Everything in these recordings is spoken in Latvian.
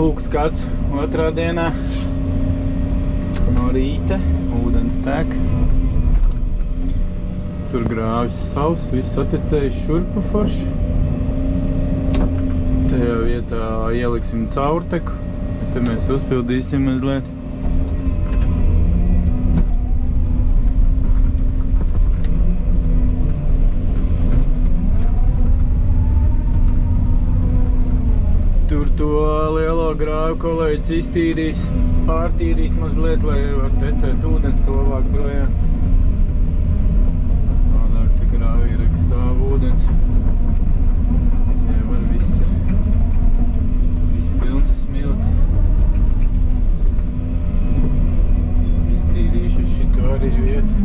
Lūk, skats otrā dienā no rīta, ūdens tek. Tur grāvis savs, viss atecējis šurpu forši. Tajā vietā ieliksim caurteku, te mēs uzpildīsim mazliet. Tur to lielo grāvu kolēģis iztīrīs, pārtīrīs mazliet, lai var tecēt ūdens labāk projām. Sādāk te grāvi ir stāv ūdens. Nevar viss pilns smilt. Iztīrīšu šito arī vietu.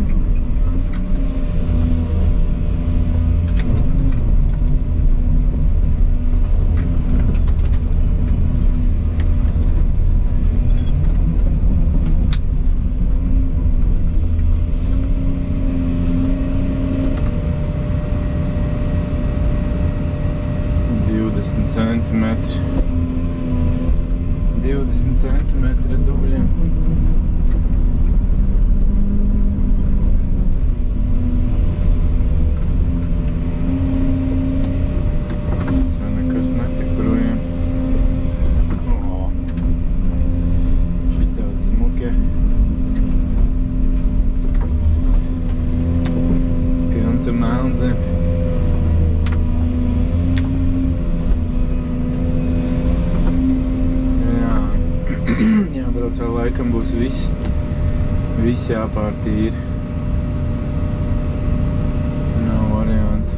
Centimetri. 20 centimetri dubļiem. Tas vēl nekas netik projām. Šitādi smukie. Pilns ar melnzemi. Jābraucā laikam būs viss jāpārtīra. Nav variantu.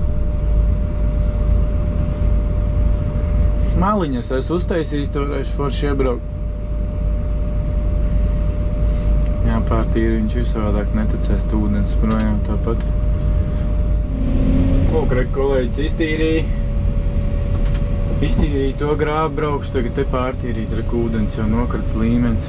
Maliņas es uztaisījis, to varēšu forši iebraukt. Jāpārtīra, viņš visādāk netecēs ūdens projām tāpat. Lūk, kolēģis iztīrīja to grābu, braukšu, tagad te pārtīrīt, ūdens jau nokrats līmenis.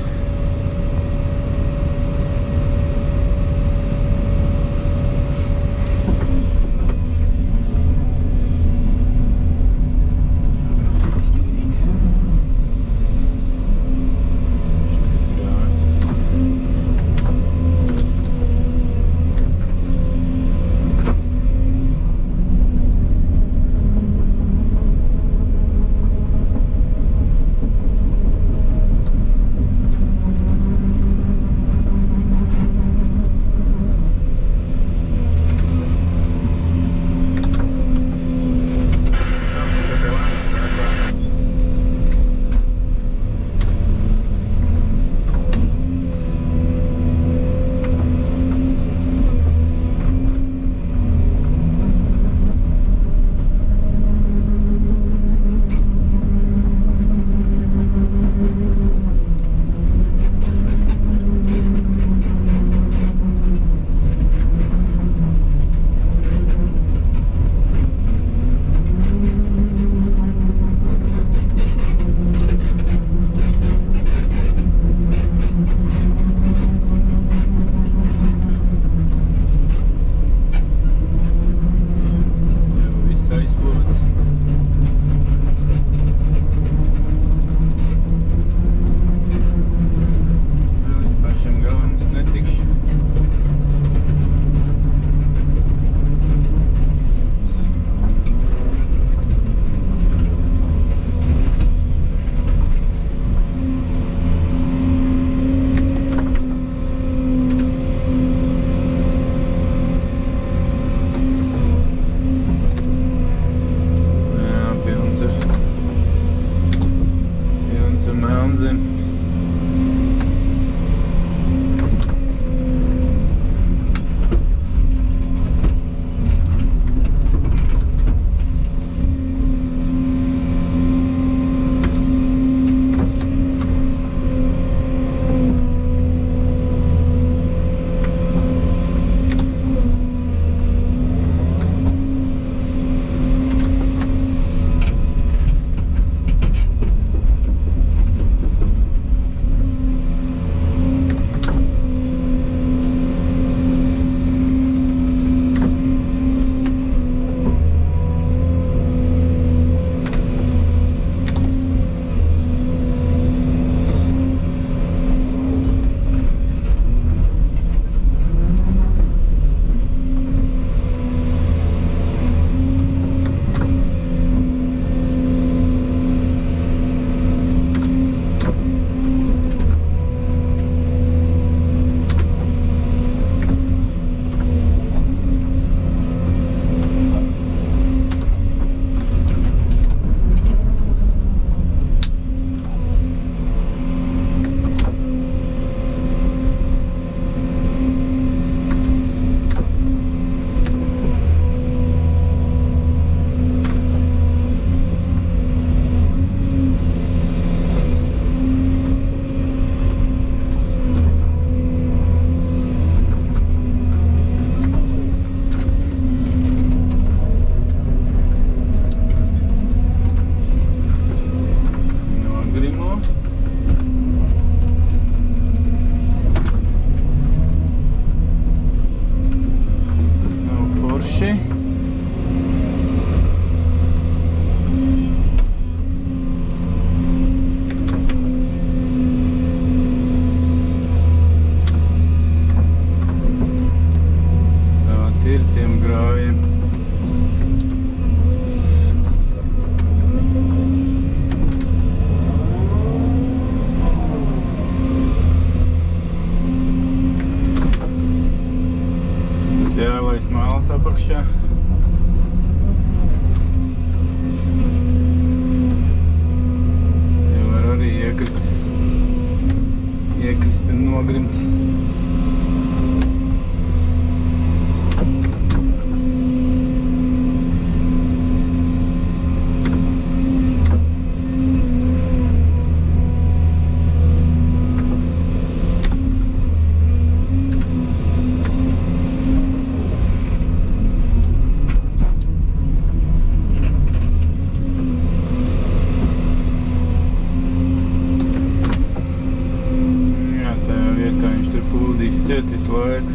liek.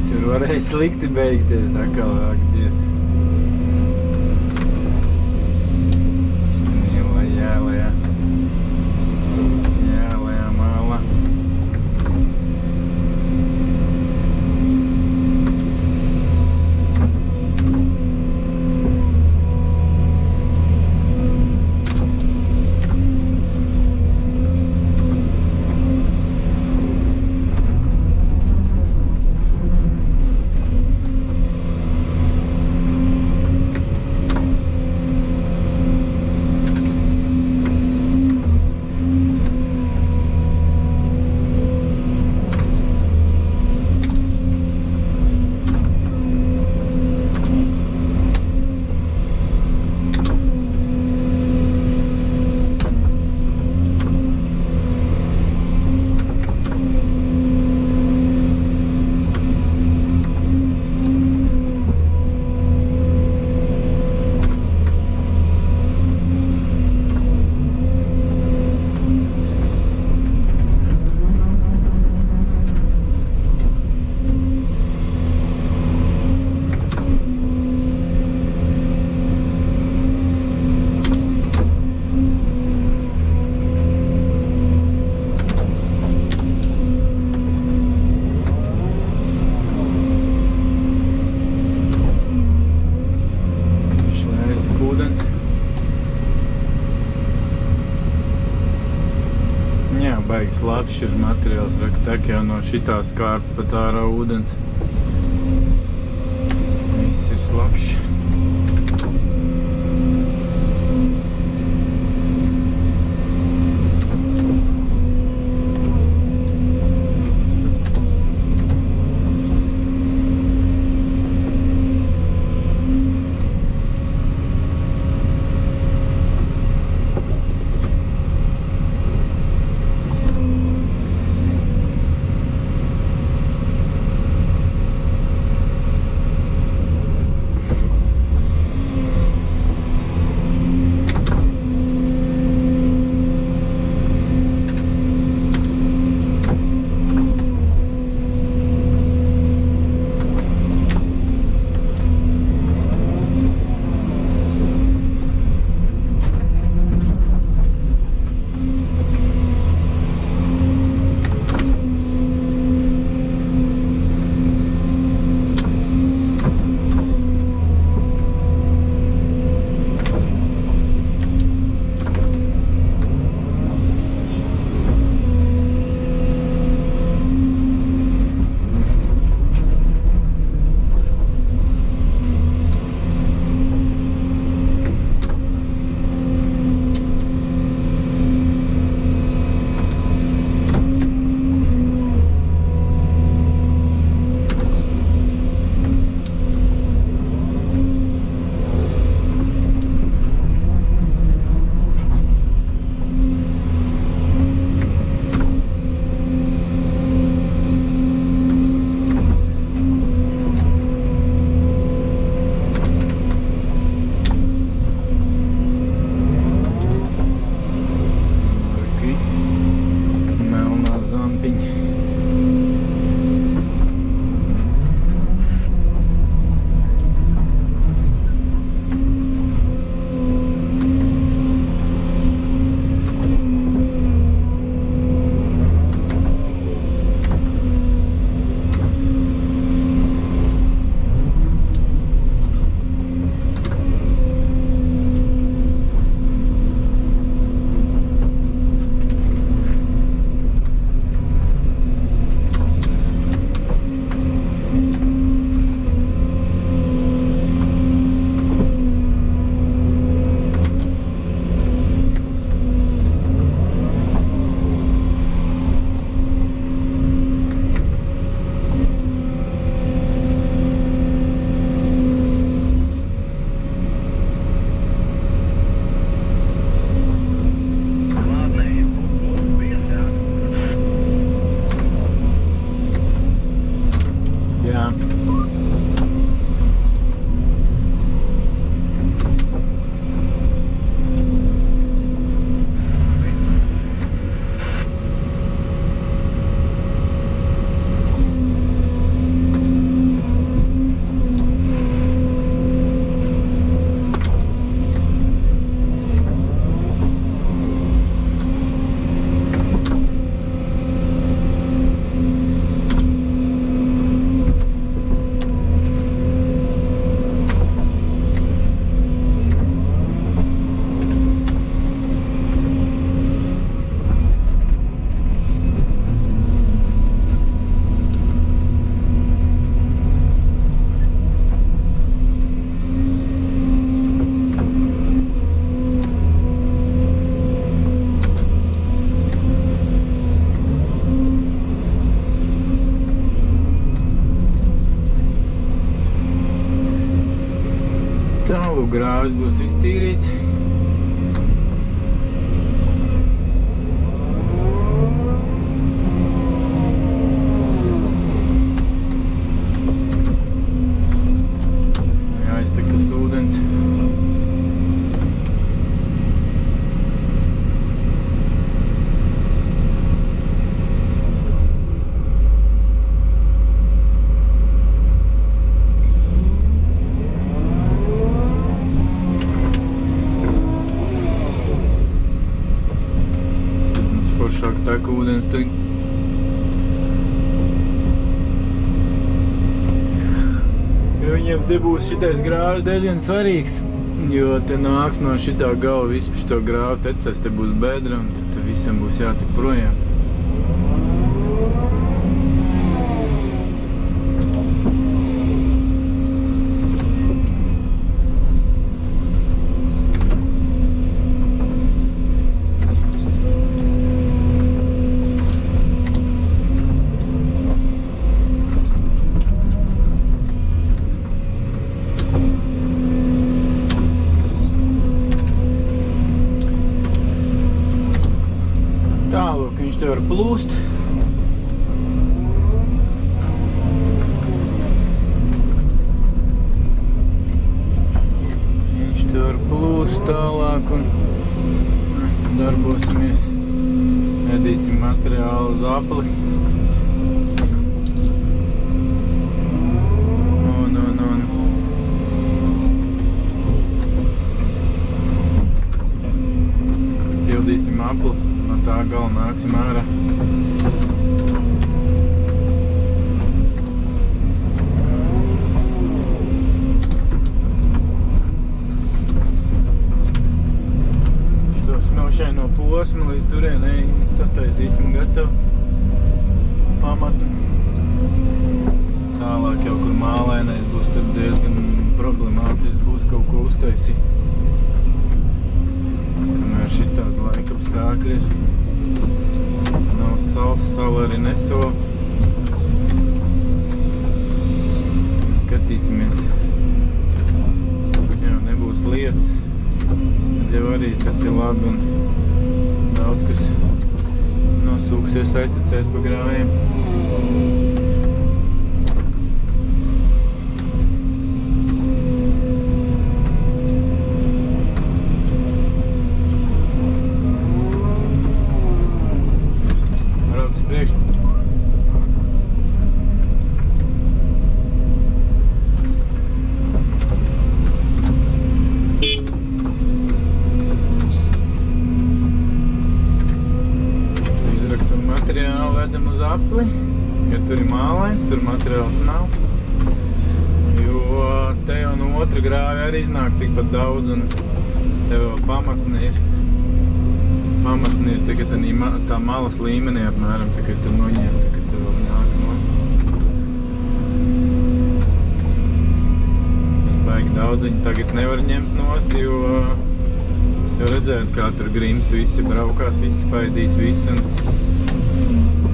Tur varēja slikti beigties atkal, ak, Dievs. Baigs labs ir materiāls, tek jau no šitās kārtas pat ārā ūdens. Viss ir slapšs. Tālu grāvis būs iztīrīts. Jāiztek tas ūdens. Foršāk tek ūdens tagad. Viņiem te būs šitais grāvis diezgan svarīgs, jo te nāks no šitā gala visu šito grāvu tecēs, te būs bedra un te visam būs jātik projām. Tālāk viņš te var plūst. Viņš te var plūst tālāk un mēs te darbosimies. Medīsim materiālu uz apli. Pildīsim apli. No tā gala nāksim ārā. Šo smilšaino posmu līdz turienei sataisīsim gatavu pamatu. Tālāk jau, kur mālainais būs, tad diezgan problemātisks būs kaut ko uztaisīt. Kamēr šitādi laika apstākļi ir. Nav sals, sala arī nesala. Skatīsimies. Jā, nebūs lietas. Tad jau arī tas ir labi un daudz kas nosūksies, aiztecēs pa grāviem. Materiālu vedam uz apli, jo tur ir mālains, tur materiāls nav. Jo te jau no otra grāvja arī iznāks tikpat daudz un te vēl pamatne ir. Pamatne ir tagad tā malas līmenī apmēram, tā kā es tur noņēmu, tā kā te vēl nāk nost. Baigi daudz viņi tagad nevar ņemt nost, jo es jau redzēju, kā tur grimst, visi braukās, visi spaidīs visu un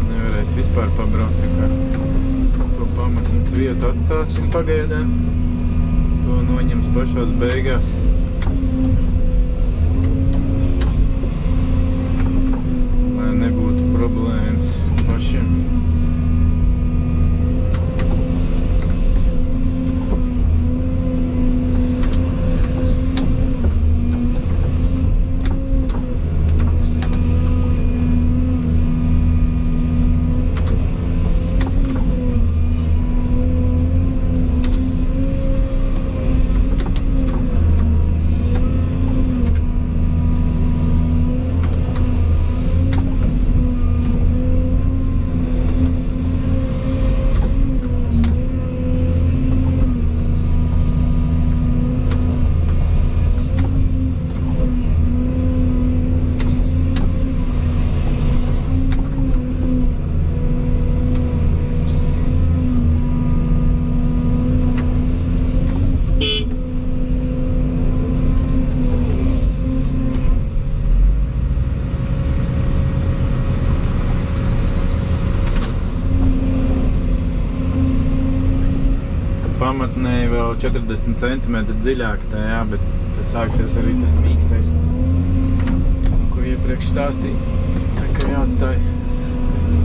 nevarēs vispār pabraukt, tā kā to pamatnes vietu atstāsim pagaidām. To noņems pašās beigās. Lai nebūtu problēmas pašiem. 40 cm dziļāk tajā, bet tas sāksies arī tas mīkstais, ko iepriekš stāstīju. Tā kā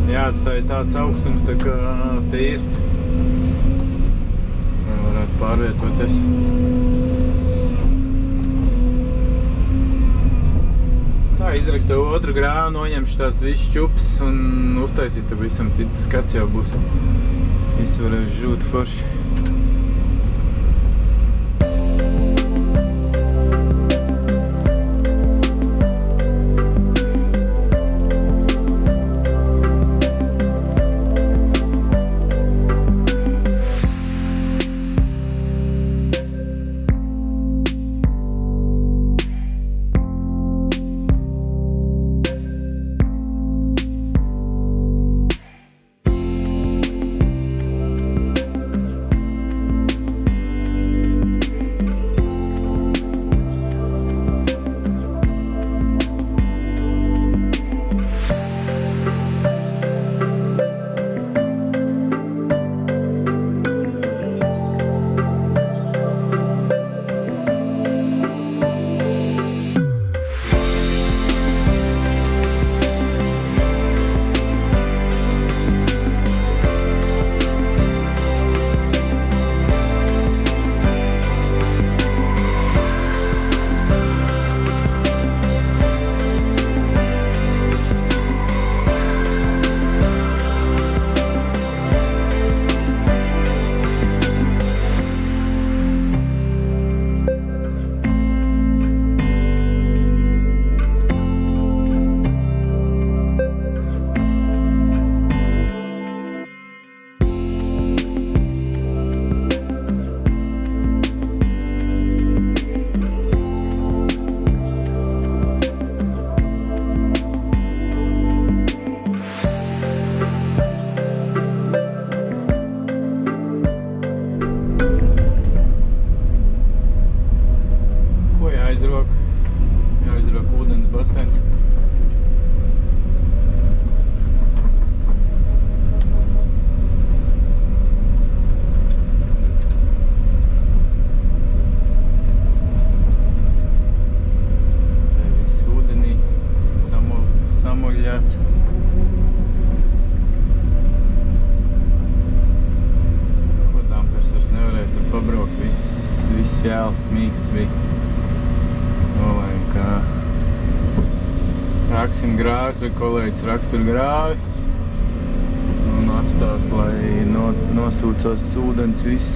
jāatstāj tāds augstums, tā kā te ir. Vai varētu pārvietoties. Tā, izrakstu otru grāvu, noņemšu tās visu čups un uztaisīs, tad visam cits skats jau būs. Visu varēs žūt forši. Jāizrok ūdens basēns. Te viss ūdenī samuļļāts. Ko dampers vairs nevarēja tur pabraukt, viss jēls mīksts bija. Nolēm, ka raksim grāvis, vai kolēģis rakstur grāvi un atstās, lai nosūcās ūdens viss.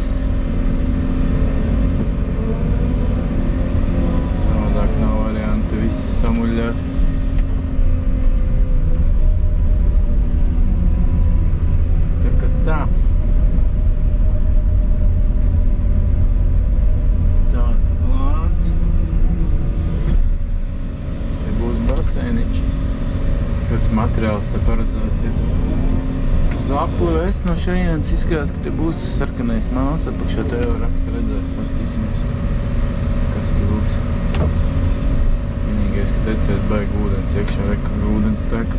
Savādāk nav varianti viss samuļļāt. Tā kā tā. Tāds plāns. Basēniņš. Kāds materiāls te paredzēts ir. Uz apli es no šajienes izskatās, ka te būs tas sarkanais māls, apakšā te jau raksta redzēs, pastīsimies, kas te būs. Vienīgais, ka tecēs baigi ūdens iekšā, reka ūdens tek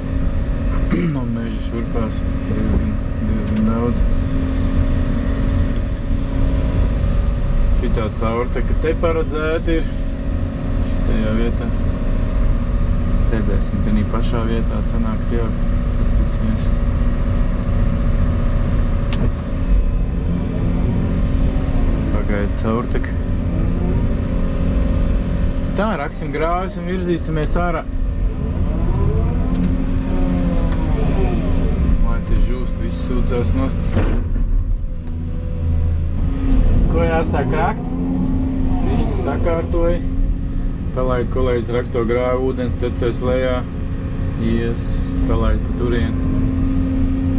no meža šurpās diezgan daudz. Šitā caurteka te paredzēta ir, šitajā vietā. Redzēsim, tenī pašā vietā sanāks jaukt. Pastīsimies. Pagaida caurtek. Tā, raksim grāvis un virzīsimies ārā. Lai te žūst, viss sūdzās nost. Ko jāsāk rakt? Viņš te sakārtoja. Palaid kolēģis raksto grāvi, ūdens tecēs lejā, ies, palaid pa turien,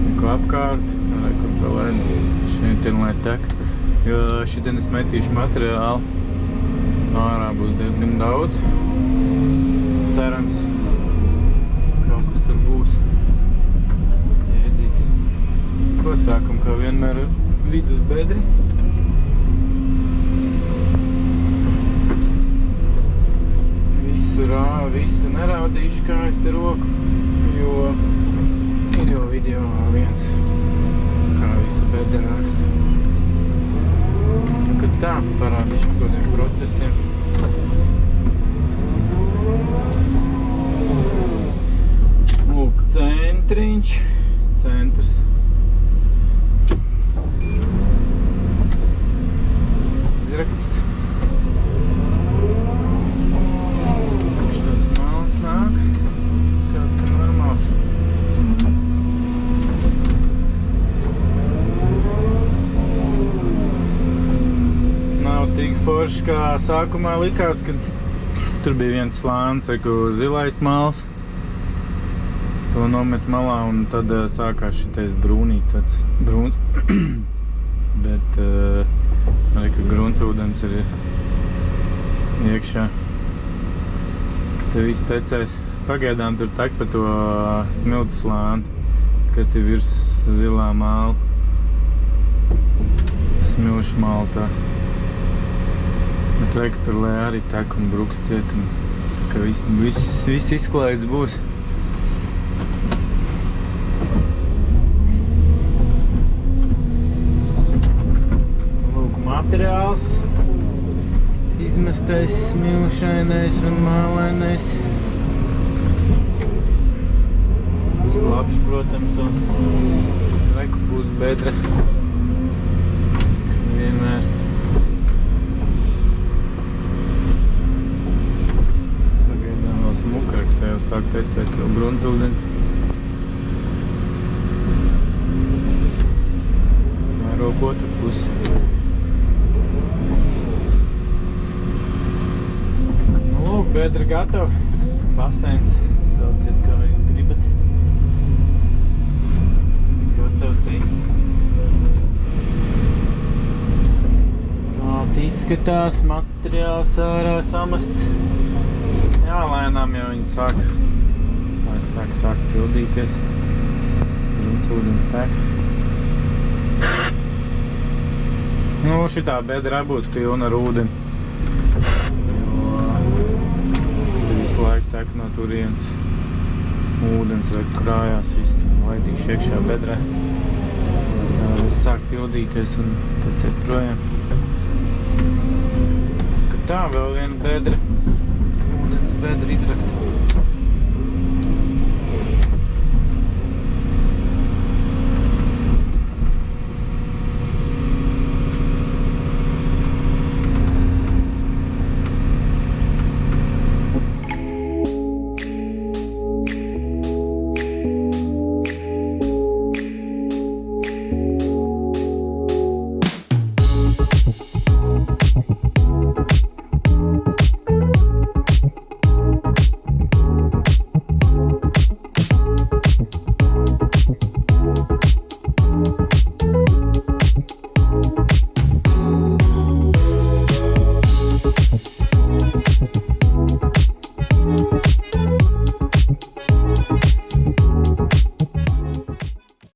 neko apkārt, kur palaid, šitien lai tek, jo šitien es metīšu materiālu, ārā būs diezgan daudz, cerams, kaut kas tur būs jēdzīgs. Ko sākam, kā vienmēr ar vidus bedri. Visu nerādīšu, kā es te roku, jo ir jau video viens, kā visu bedra raksts. Kad tā, parādīšu par kādiem procesiem. Lūk, centriņš, centrs. Izrakts. Viņš tāds malas nāk. Kāds, ka normāls. Nav tik forši, kā sākumā likās, kad tur bija viens slānis, zilais mals. To nomet malā un tad sākās šitais brūnīt, tāds brūns. Bet arī, ka gruntsūdens ir iekšā. Ka te viss tecēs. Pagaidām tur tek pa to smilts slāni, kas ir virs zilā māla. Smilšu maltā. Bet vajag tur, lai arī tek un bruks ciet, un ka viss izklaids būs. Materiāls, izmestais, smilšainais un mālainais. Slapš, protams, un reku būs bedra. Vienmēr. Pagaidām vēl smukāk, tā jau sāk tecēt jau gruntsūdens. Vērok otru pusi. Bedra gatava, baseins, sauciet, kā jūs gribat. Gatavs ir. Tāda izskatās, materiāls ārā samests. Jā, lēnām jau viņi sāk pildīties. Gruntsūdens tek. Nu, šitā bedra būs pilna ar ūdeni. Laika tek no turienes ūdens, krājās, viss laidīšu iekšā bedrē. Viss sāk pildīties un tad ciet projām. Kad tā, vēl viena bedra, ūdens bedra izrakta.